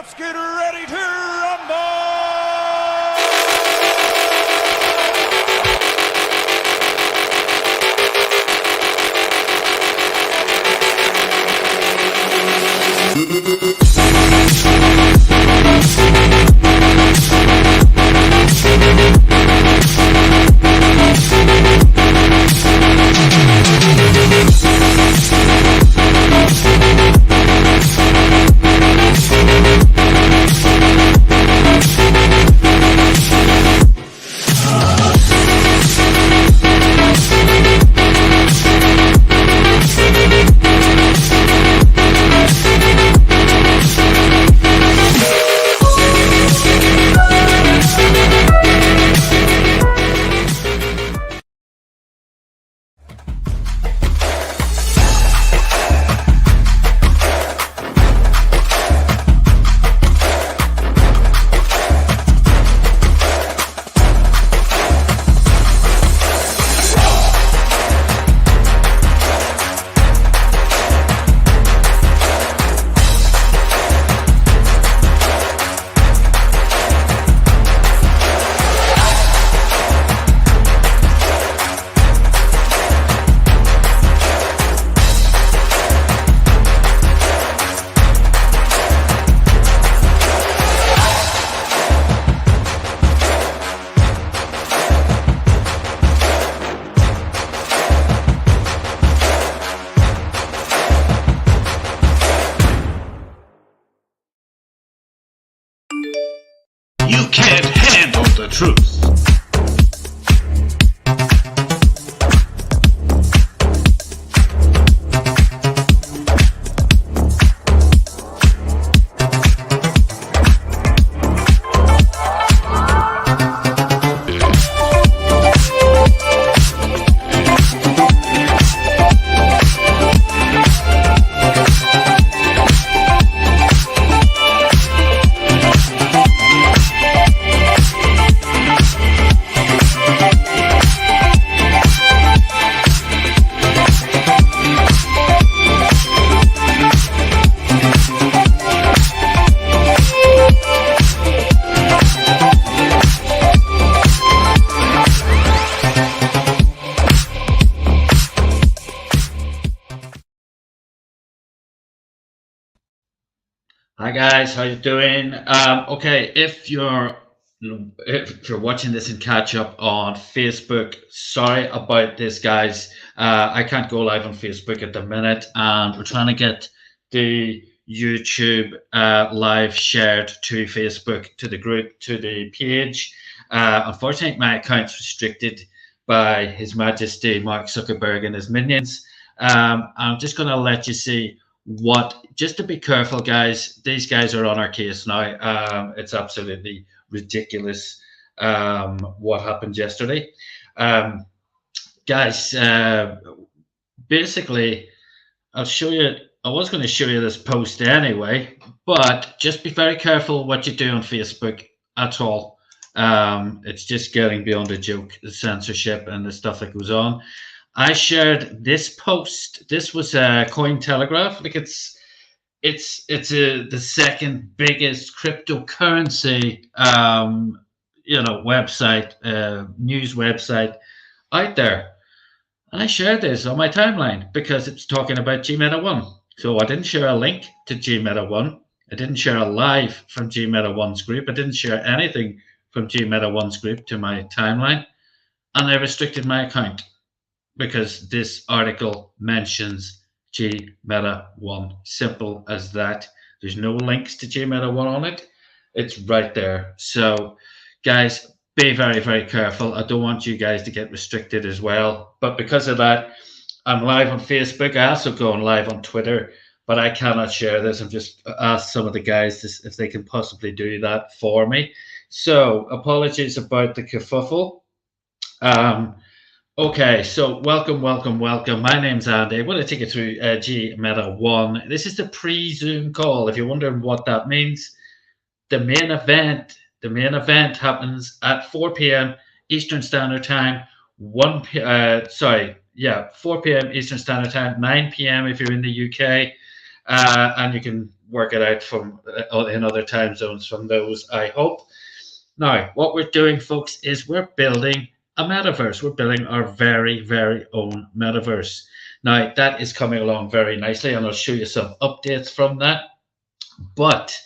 Let's get ready to rumble! You can't handle the truth. Hi guys, how you doing? Okay, if you're watching this and catch up on Facebook, sorry about this, guys. I can't go live on Facebook at the minute, and we're trying to get the YouTube live shared to Facebook, to the group, to the page. Unfortunately, my account's restricted by His Majesty Mark Zuckerberg and his minions. I'm just going to let you see just to be careful, guys. These guys are on our case now. It's absolutely ridiculous what happened yesterday. Guys, basically, I'll show you. I was going to show you this post anyway, but just be very careful what you do on Facebook at all. It's just getting beyond a joke, the censorship and the stuff that goes on. I shared this post. This was a Cointelegraph. Like it's the second biggest cryptocurrency website, news website out there. And I shared this on my timeline because it's talking about Gmeta One. So I didn't share a link to Gmeta One. I didn't share a live from Gmeta One's group. I didn't share anything from Gmeta One's group to my timeline, and they restricted my account because this article mentions Gmeta One. Simple as that. There's no links to Gmeta One on it. It's right there. So, guys, be very, very careful. I don't want you guys to get restricted as well. But because of that, I'm live on Facebook. I also go on live on Twitter, but I cannot share this. I've just asked some of the guys if they can possibly do that for me. So, apologies about the kerfuffle. Okay, so welcome. My name's Andy. I'm going to take you through Gmeta One. This is the pre-Zoom call. If you're wondering what that means, the main event happens at 4 p.m. Eastern Standard Time. 4 p.m. Eastern Standard Time, 9 p.m. if you're in the UK, and you can work it out from in other time zones from those, I hope. Now, what we're doing, folks, is we're building a metaverse. We're building our very, very own metaverse. Now, that is coming along very nicely, and I'll show you some updates from that. But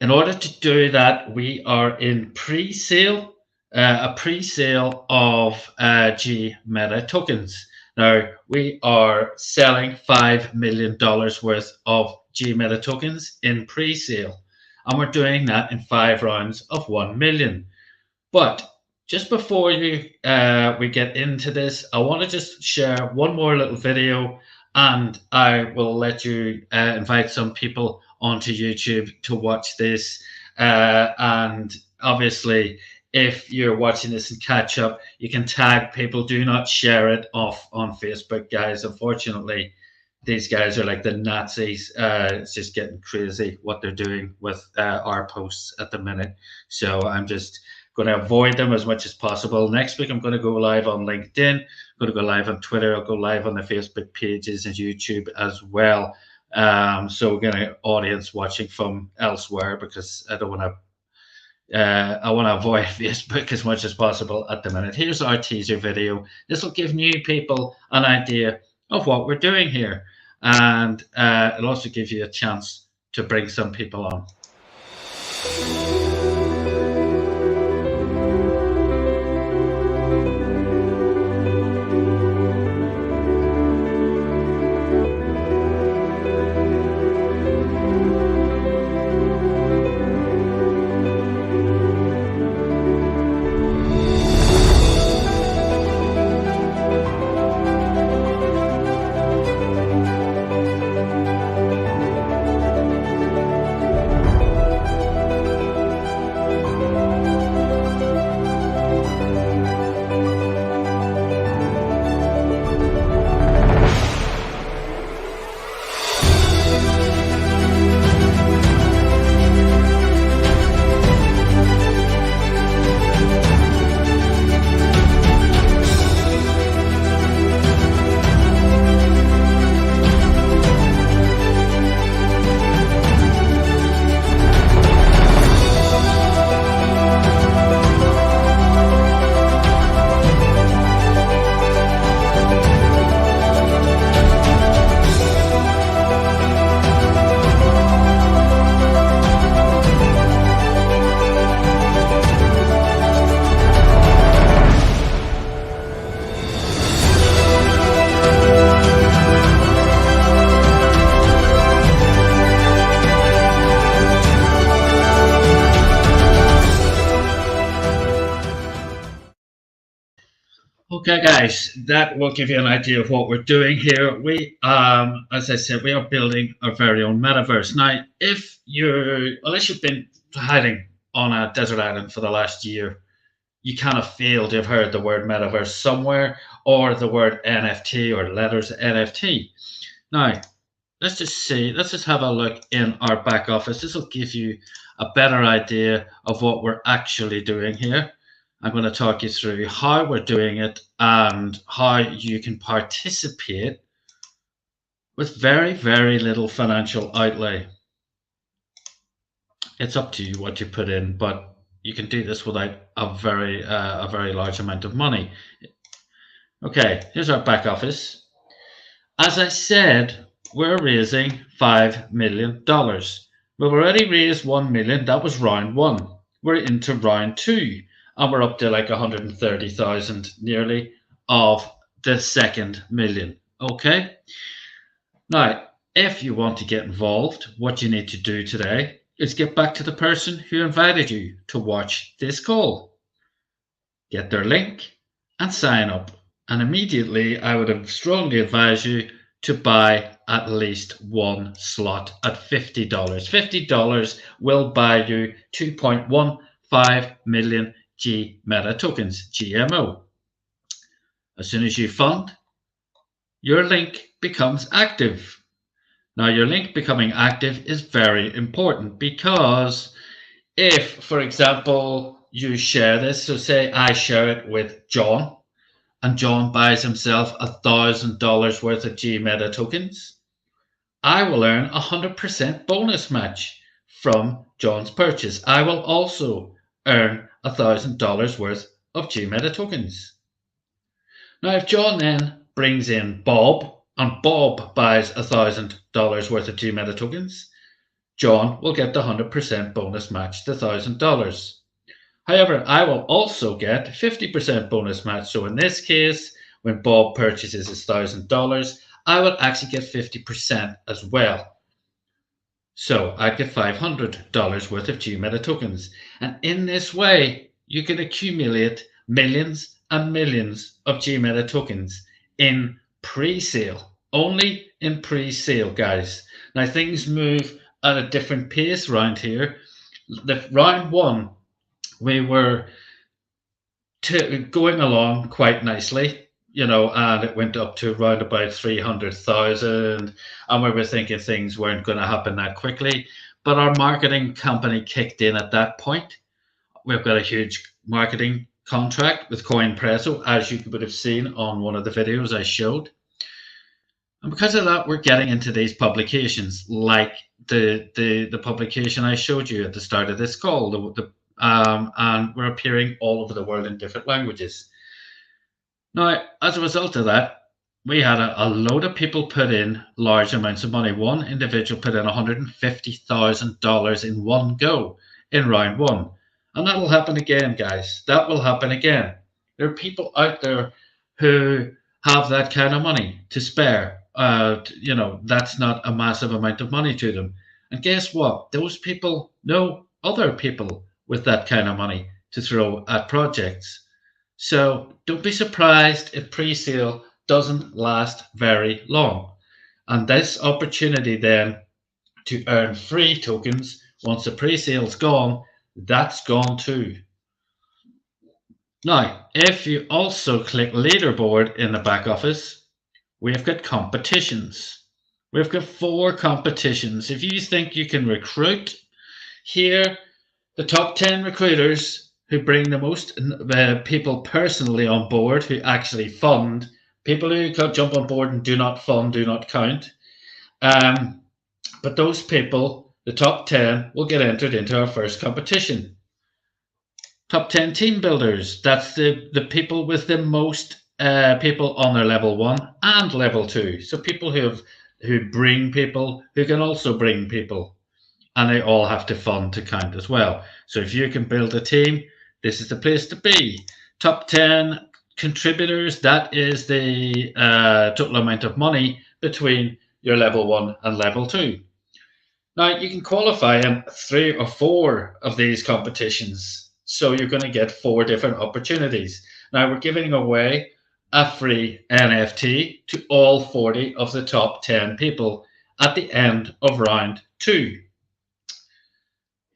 in order to do that, we are in pre-sale, a pre-sale of Gmeta tokens. Now, we are selling $5 million worth of Gmeta tokens in pre-sale, and we're doing that in 5 rounds of 1 million. But just before we get into this, I want to just share one more little video, and I will let you invite some people onto YouTube to watch this. And obviously, if you're watching this and catch up, you can tag people. Do not share it off on Facebook, guys. Unfortunately, these guys are like the Nazis. It's just getting crazy what they're doing with our posts at the minute. So I'm just going to avoid them as much as possible. Next week, I'm going to go live on LinkedIn. I'm going to go live on Twitter. I'll go live on the Facebook pages and YouTube as well. So we're going to audience watching from elsewhere, because I don't want to. I want to avoid Facebook as much as possible at the minute. Here's our teaser video. This will give new people an idea of what we're doing here, and it'll also give you a chance to bring some people on. Okay, guys, that will give you an idea of what we're doing here. We, as I said, we are building our very own metaverse. Now, unless you've been hiding on a desert island for the last year, you kind of feel to have heard the word metaverse somewhere, or the word NFT, or letters NFT. Now, let's just have a look in our back office. This will give you a better idea of what we're actually doing here. I'm going to talk you through how we're doing it and how you can participate with very, very little financial outlay. It's up to you what you put in, but you can do this without a very large amount of money. Okay, here's our back office. As I said, we're raising $5 million. We've already raised 1 million. That was round 1. We're into round 2. And we're up to like 130,000 nearly of the 2nd million. Okay. Now, if you want to get involved, what you need to do today is get back to the person who invited you to watch this call. Get their link and sign up. And immediately, I would strongly advise you to buy at least 1 slot at $50. $50 will buy you 2.15 million Gmeta tokens, GMO. As soon as you fund, your link becomes active. Now, your link becoming active is very important, because if, for example, you share this, so say I share it with John, and John buys himself $1,000 worth of Gmeta tokens, I will earn 100% bonus match from John's purchase. I will also earn $1,000 worth of Gmeta tokens. Now, if John then brings in Bob and Bob buys $1,000 worth of Gmeta tokens, John will get the 100% bonus match, the $1,000. However, I will also get 50% bonus match. So in this case, when Bob purchases his $1,000, I will actually get 50% as well. So I get $500 worth of Gmeta tokens. And in this way, you can accumulate millions and millions of Gmeta tokens in pre-sale. Only in pre-sale, guys. Now things move at a different pace around here. The round one, we were going along quite nicely, and it went up to around about 300,000, and we were thinking things weren't going to happen that quickly. But our marketing company kicked in at that point. We've got a huge marketing contract with CoinPresso, as you would have seen on one of the videos I showed. And because of that, we're getting into these publications, like the publication I showed you at the start of this call, and we're appearing all over the world in different languages. Now, as a result of that, we had a load of people put in large amounts of money. One individual put in $150,000 in one go in round one. And that'll happen again, guys. That will happen again. There are people out there who have that kind of money to spare. That's not a massive amount of money to them. And guess what? Those people know other people with that kind of money to throw at projects. So don't be surprised if pre-sale doesn't last very long. And this opportunity then to earn free tokens once the pre-sale's gone, that's gone too. Now, if you also click leaderboard in the back office, we've got competitions. We've got 4 competitions. If you think you can recruit, here, the top 10 recruiters who bring the most people personally on board, who actually fund. People who jump on board and do not fund, do not count. But those people, the top 10, will get entered into our first competition. Top 10 team builders, that's the people with the most people on their level 1 and level 2. So people who bring people, who can also bring people. And they all have to fund to count as well. So if you can build a team, this is the place to be. Top 10 contributors, that is the total amount of money between your level 1 and level 2. Now, you can qualify in 3 or 4 of these competitions. So you're going to get 4 different opportunities. Now, we're giving away a free NFT to all 40 of the top 10 people at the end of round 2.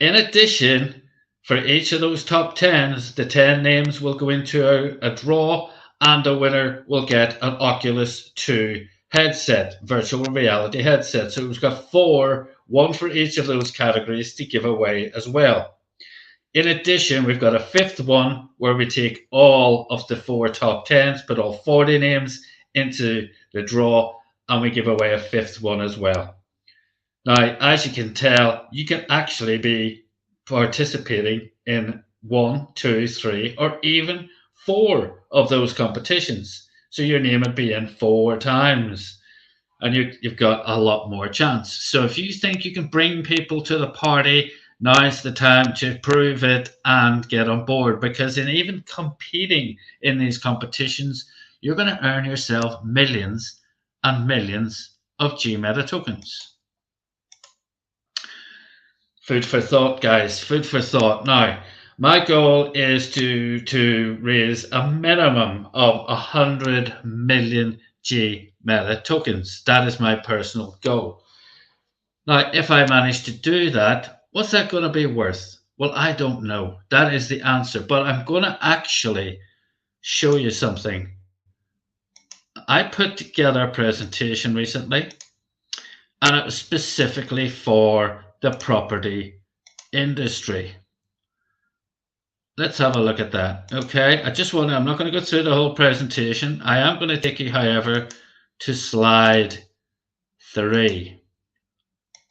In addition, for each of those top 10s, the 10 names will go into a draw, and the winner will get an Oculus 2 headset, virtual reality headset. So we've got 4, 1 for each of those categories to give away as well. In addition, we've got a 5th one where we take all of the 4 top 10s, put all 40 names into the draw, and we give away a 5th one as well. Now, as you can tell, you can actually be participating in 1, 2, 3, or even 4 of those competitions. So your name would be in 4 times, and you've got a lot more chance. So if you think you can bring people to the party, now's the time to prove it and get on board, because in even competing in these competitions, you're going to earn yourself millions and millions of Gmeta tokens. Food for thought, guys. Food for thought. Now, my goal is to raise a minimum of 100 million Gmeta tokens. That is my personal goal. Now, if I manage to do that, what's that going to be worth? Well, I don't know. That is the answer. But I'm going to actually show you something. I put together a presentation recently, and it was specifically for the property industry. Let's have a look at that. Okay, I'm not going to go through the whole presentation. I am going to take you, however, to slide 3.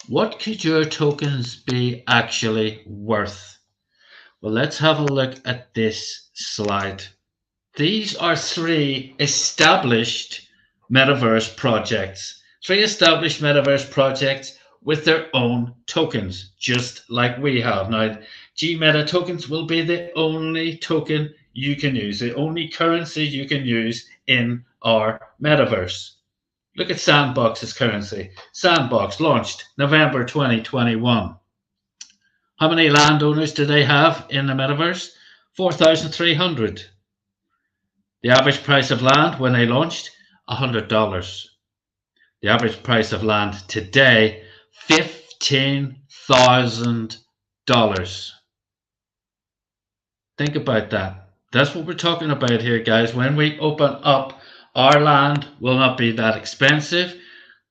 What could your tokens be actually worth? Well, let's have a look at this slide. These are three established metaverse projects. Three established metaverse projects with their own tokens, just like we have. Now, Gmeta tokens will be the only token you can use, the only currency you can use in our metaverse. Look at Sandbox's currency. Sandbox launched November 2021. How many landowners do they have in the metaverse? 4,300. The average price of land when they launched, $100. The average price of land today, $15,000. Think about that. That's what we're talking about here, guys. When we open up, our land will not be that expensive,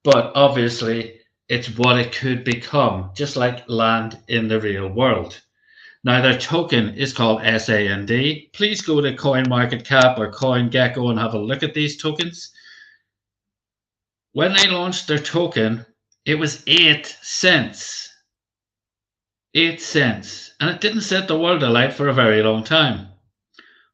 but obviously it's what it could become, just like land in the real world. Now, their token is called SAND. Please go to CoinMarketCap or CoinGecko and have a look at these tokens. When they launched their token, it was 8 cents. 8 cents. And it didn't set the world alight for a very long time.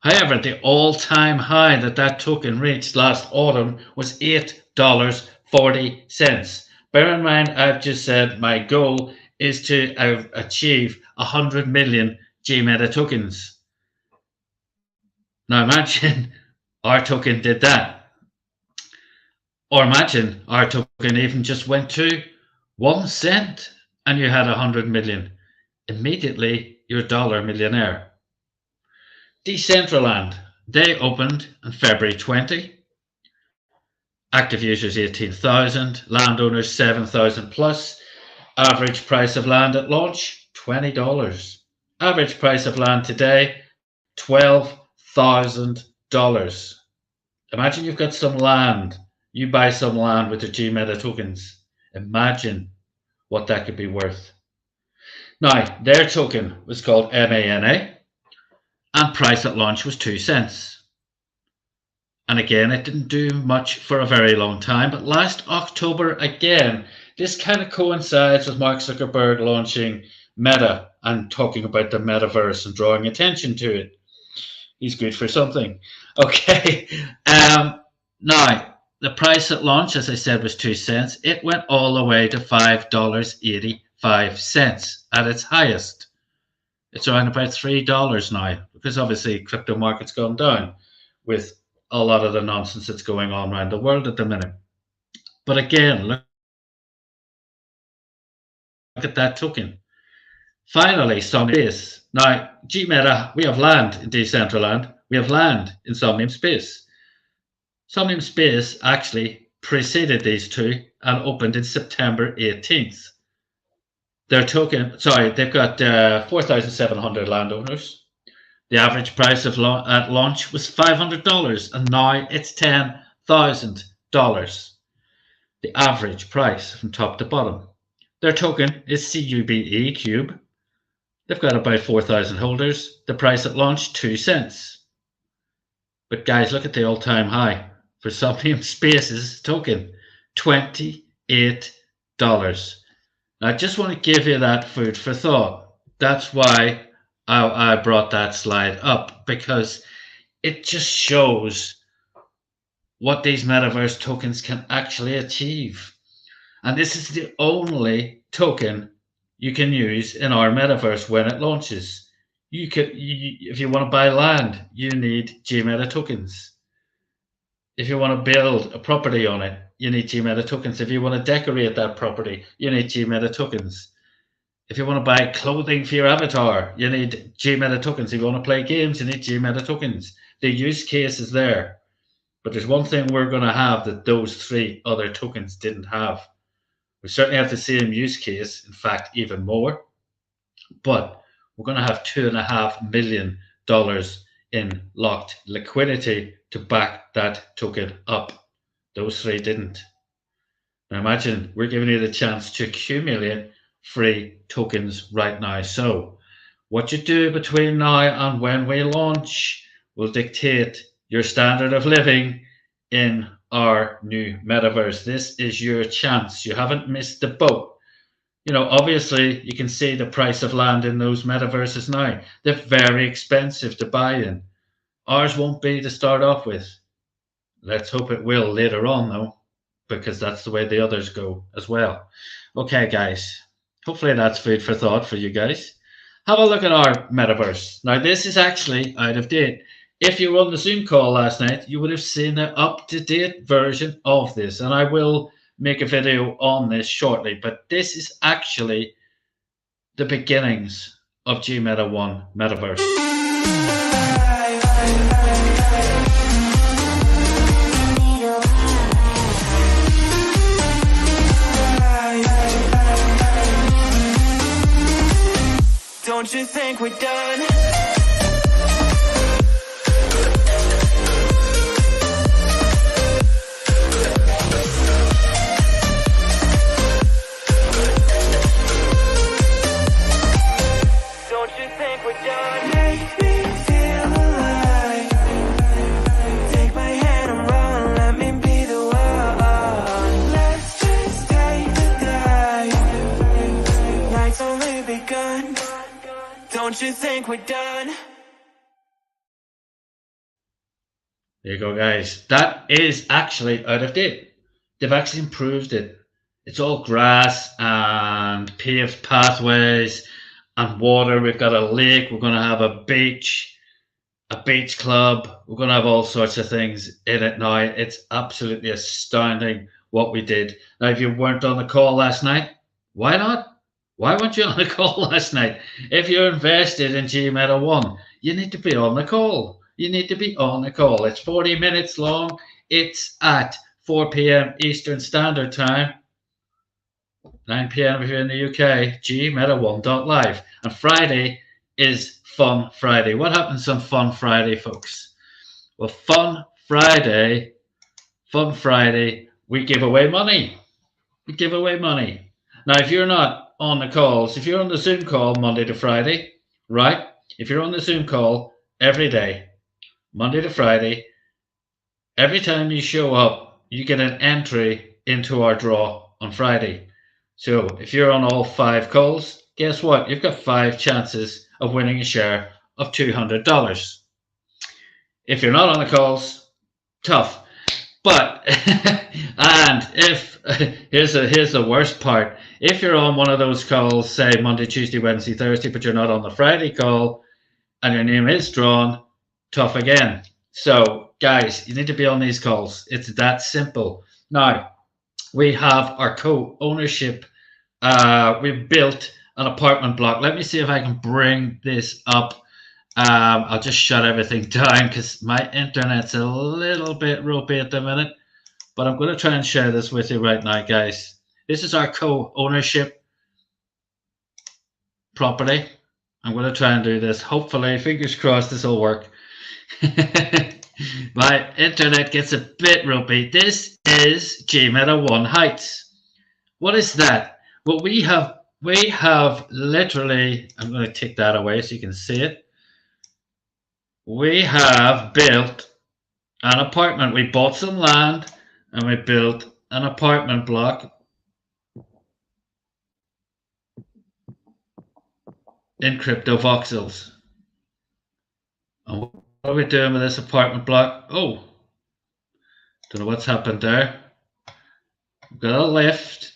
However, the all-time high that token reached last autumn was $8.40. Bear in mind, I've just said my goal is to achieve 100 million Gmeta tokens. Now imagine our token did that. Or imagine our token even just went to 1 cent and you had 100 million. Immediately, you're a dollar millionaire. Decentraland, they opened in February 20. Active users 18,000, landowners 7,000 plus. Average price of land at launch $20. Average price of land today $12,000. Imagine you've got some land. You buy some land with the Gmeta tokens. Imagine what that could be worth. Now, their token was called MANA, and price at launch was 2 cents. And again, it didn't do much for a very long time, but last October, again, this kind of coincides with Mark Zuckerberg launching Meta and talking about the metaverse and drawing attention to it. He's good for something. Okay. Now, the price at launch, as I said, was 2 cents. It went all the way to $5.85 at its highest. It's around about $3 now, because obviously crypto market's gone down with a lot of the nonsense that's going on around the world at the minute. But again, look at that token. Finally, Somnium Space. Now, Gmeta, we have land in Decentraland. We have land in Somnium Space. Somnium Space actually preceded these two and opened in September 18th. Their token, they've got 4,700 landowners. The average price at launch was $500, and now it's $10,000. The average price from top to bottom. Their token is CUBE Cube. They've got about 4,000 holders. The price at launch, 2 cents. But guys, look at the all-time high for Somnium Space's token, $28. Now, I just want to give you that food for thought. That's why I brought that slide up, because it just shows what these metaverse tokens can actually achieve. And this is the only token you can use in our metaverse when it launches. If you want to buy land, you need Gmeta tokens. If you want to build a property on it, you need Gmeta tokens. If you want to decorate that property, you need Gmeta tokens. If you want to buy clothing for your avatar, you need Gmeta tokens. If you want to play games, you need Gmeta tokens. The use case is there. But there's one thing we're going to have that those three other tokens didn't have. We certainly have the same use case, in fact, even more. But we're going to have $2.5 million in locked liquidity to back that token up. Those three didn't. Now imagine we're giving you the chance to accumulate free tokens right now. So what you do between now and when we launch will dictate your standard of living in our new metaverse. This is your chance. You haven't missed the boat. You know, obviously, you can see the price of land in those metaverses now. They're very expensive to buy in. Ours won't be to start off with. Let's hope it will later on, though, because that's the way the others go as well. Okay, guys. Hopefully, that's food for thought for you guys. Have a look at our metaverse. Now, this is actually out of date. If you were on the Zoom call last night, you would have seen the up to date version of this, and I will make a video on this shortly. But this is actually the beginnings of Gmeta One metaverse. Don't you think we're done? Don't you think we're done? Make me feel alive. Take my hand and run, let me be the one. Let's just take the dive. Night's only begun. Don't you think we're done? There you go, guys. That is actually out of date. They've actually improved it. It's all grass and paved pathways and water. We've got a lake. We're going to have a beach club. We're going to have all sorts of things in it now. It's absolutely astounding what we did. Now, if you weren't on the call last night, why not? Why weren't you on the call last night? If you're invested in Gmeta One, you need to be on the call. You need to be on the call. It's 40 minutes long. It's at 4 p.m. Eastern Standard Time, 9 p.m. if you're in the UK, gmeta1.live. And Friday is Fun Friday. What happens on Fun Friday, folks? Well, Fun Friday, we give away money. We give away money. Now, if you're not on the calls, if you're on the Zoom call Monday to Friday, right? If you're on the Zoom call every day, Monday to Friday, every time you show up, you get an entry into our draw on Friday. So if you're on all 5 calls, guess what? You've got 5 chances of winning a share of $200. If you're not on the calls, tough. But and if here's the worst part. If you're on one of those calls, say Monday, Tuesday, Wednesday, Thursday, but you're not on the Friday call and your name is drawn, tough again. So guys, you need to be on these calls. It's that simple. Now, we have our co-ownership. We've built an apartment block. Let me see if I can bring this up. I'll just shut everything down because my internet's a little bit ropey at the minute. But I'm going to try and share this with you right now, guys. This is our co-ownership property. I'm going to try and do this. Hopefully, fingers crossed, this will work. My internet gets a bit ropey. This is Gmeta One Heights. What is that? Well, we have literally, I'm going to take that away so you can see it. We have built an apartment. We bought some land and we built an apartment block in crypto voxels. And what are we doing with this apartment block? Oh, don't know what's happened there. We've got a lift.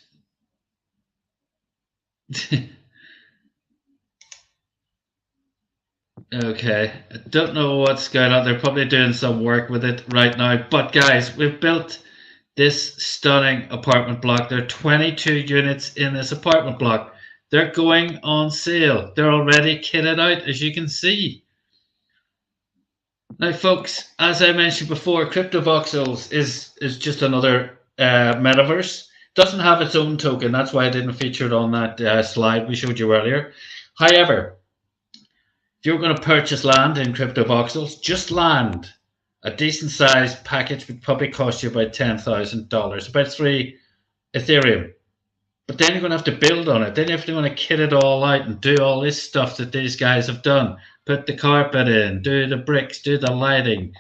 Okay, I don't know what's going on. They're probably doing some work with it right now. But guys, we've built this stunning apartment block. There are 22 units in this apartment block. They're going on sale. They're already kitted out, as you can see. Now, folks, as I mentioned before, CryptoVoxels is just another metaverse. Doesn't have its own token. That's why I didn't feature it on that slide we showed you earlier. However, if you're going to purchase land in CryptoVoxels, just land, a decent sized package would probably cost you about $10,000, about 3 Ethereum. But then you're going to have to build on it. Then you have to want to kit it all out and do all this stuff that these guys have done. Put the carpet in, do the bricks, do the lighting,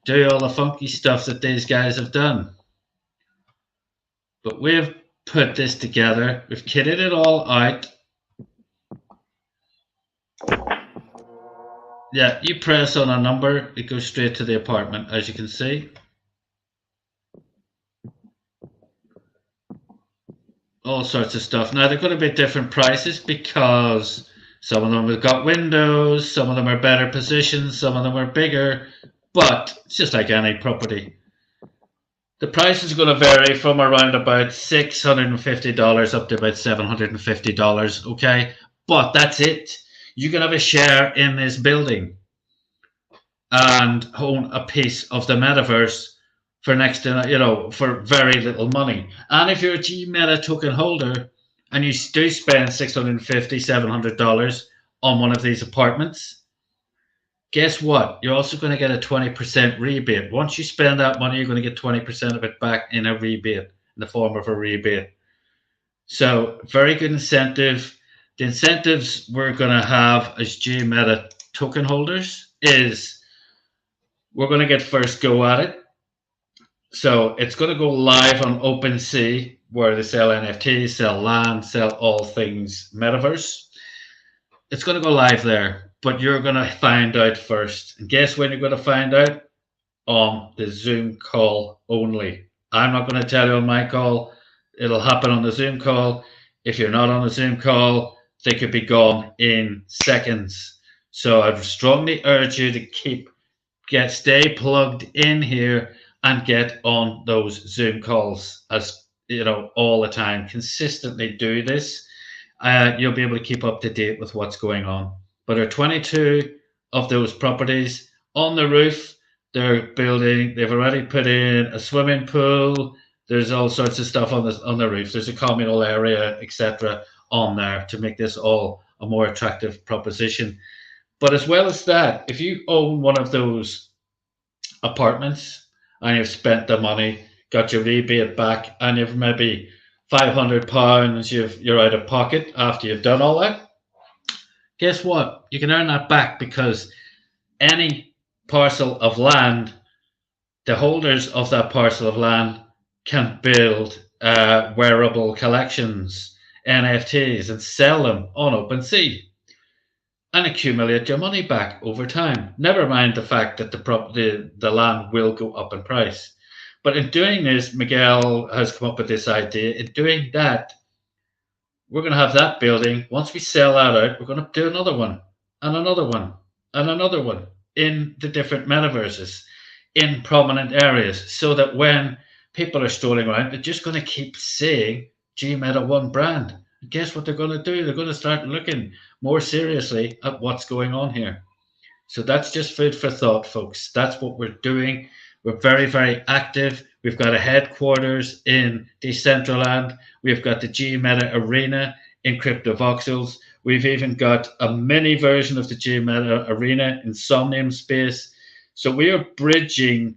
do all the funky stuff that these guys have done. But we've put this together. We've kitted it all out. Yeah, you press on a number, it goes straight to the apartment, as you can see. All sorts of stuff. Now, they're going to be different prices because some of them have got windows, some of them are better positioned, some of them are bigger, but it's just like any property. The price is going to vary from around about $650 up to about $750, okay? But that's it. You can have a share in this building and own a piece of the metaverse for next to, you know, for very little money. And if you're a Gmeta token holder and you do spend $650, $700 on one of these apartments, guess what? You're also going to get a 20% rebate. Once you spend that money, you're going to get 20% of it back in a rebate, in the form of a rebate. So very good incentive. The incentives we're going to have as Gmeta token holders is we're going to get first go at it. So it's going to go live on OpenSea, where they sell NFTs, sell land, sell all things metaverse. It's going to go live there, but you're going to find out first. And guess when you're going to find out? On the Zoom call only. I'm not going to tell you on my call. It'll happen on the Zoom call. If you're not on the Zoom call, they could be gone in seconds. So I strongly urge you to stay plugged in here and get on those Zoom calls, as you know, all the time. Consistently do this. You'll be able to keep up to date with what's going on. But there are 22 of those properties on the roof. They're building. They've already put in a swimming pool. There's all sorts of stuff on the roof. There's a communal area, etc., on there to make this all a more attractive proposition. But as well as that, if you own one of those apartments and you've spent the money, got your rebate back, and you've maybe £500 you're out of pocket after you've done all that, guess what? You can earn that back, because any parcel of land, the holders of that parcel of land can build wearable collections, NFTs, and sell them on OpenSea and accumulate your money back over time. Never mind the fact that the land will go up in price. But in doing this, Miguel has come up with this idea. In doing that, we're going to have that building. Once we sell that out, we're going to do another one and another one and another one in the different metaverses in prominent areas, so that when people are strolling around, they're just going to keep seeing Gmeta One brand. And guess what they're going to do? They're going to start looking more seriously at what's going on here. So that's just food for thought, folks. That's what we're doing. We're very, very active. We've got a headquarters in Decentraland. We've got the Gmeta Arena in CryptoVoxels. We've even got a mini version of the Gmeta Arena in Somnium Space. So we are bridging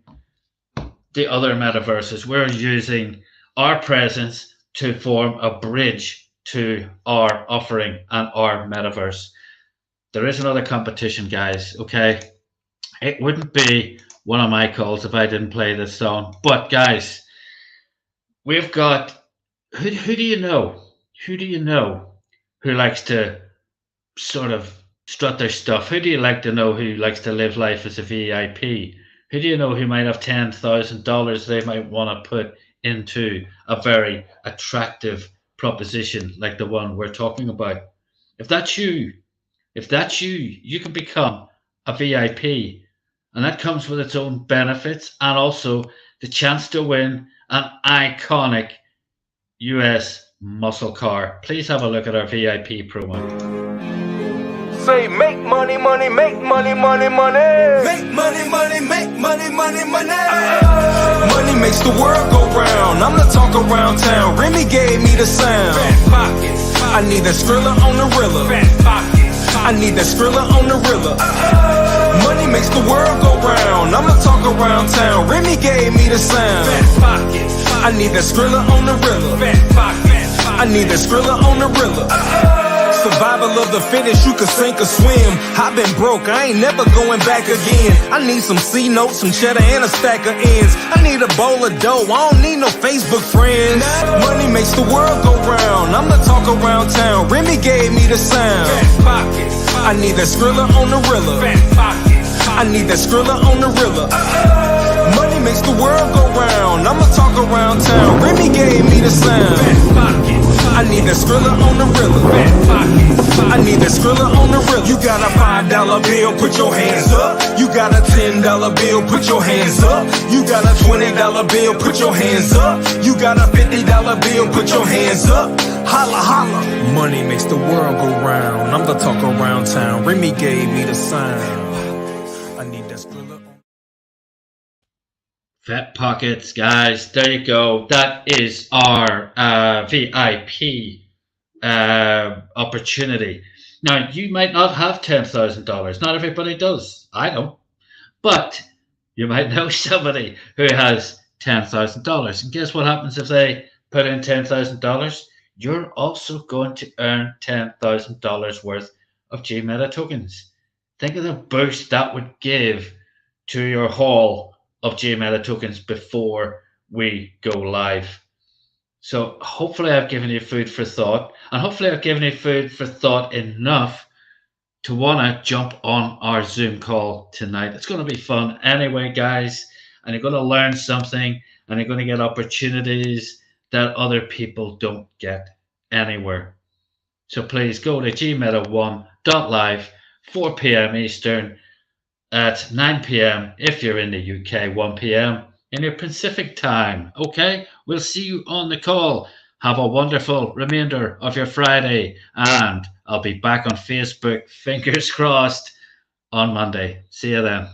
the other metaverses. We're using our presence to form a bridge to our offering and our metaverse. There is another competition, guys, okay? It wouldn't be one of my calls if I didn't play this song. But guys, we've got, who do you know? Who do you know who likes to sort of strut their stuff? Who do you like to know who likes to live life as a VIP? Who do you know who might have $10,000 they might want to put into a very attractive proposition like the one we're talking about? If that's you, you can become a VIP. And that comes with its own benefits and also the chance to win an iconic US muscle car. Please have a look at our VIP promo. Say make money, money, make money, money, money. Make money, money, make money, money, money. Money makes the world go round. I'm the talk around town. Remy gave me the sound. Fat pockets. I need that Skrilla on the Rilla. Fat pockets. I need that Skrilla on the Rilla. Money makes the world go round. I'm the talk around town. Remy gave me the sound. Fat pockets. I need that Skrilla on the Rilla. Fat pockets. I need that Skrilla on the Rilla. Survival of the fittest, you can sink or swim. I've been broke, I ain't never going back again. I need some C notes, some cheddar, and a stack of ends. I need a bowl of dough, I don't need no Facebook friends. Money makes the world go round. I'm the talk around town. Remy gave me the sound. I need that Skrilla on the Rilla. I need that Skrilla on the Rilla. Money makes the world go round. I'm the talk around town. Remy gave me the sound. I need that Skrilla on the Rilla. I need that Skrilla on the Rilla. You got a $5 bill, put your hands up. You got a $10 bill, put your hands up. You got a $20 bill, put your hands up. You got a $50 bill, put your hands up. Holla, holla. Money makes the world go round. I'm the talk around town. Remy gave me the sound. I need that Skrilla on. Fat Pockets, guys. There you go. That is our VIP opportunity. Now, you might not have $10,000. Not everybody does. I don't. But you might know somebody who has $10,000. And guess what happens if they put in $10,000? You're also going to earn $10,000 worth of Gmeta tokens. Think of the boost that would give to your haul of Gmeta tokens before we go live. So hopefully I've given you food for thought, and hopefully I've given you food for thought enough to want to jump on our Zoom call tonight. It's going to be fun anyway, guys, and you're going to learn something, and you're going to get opportunities that other people don't get anywhere. So please go to gmeta1.live, 4 p.m. Eastern, at 9 p.m. if you're in the UK, 1 p.m. in your Pacific time. Okay, we'll see you on the call. Have a wonderful remainder of your Friday, and I'll be back on Facebook, fingers crossed, on Monday. See you then.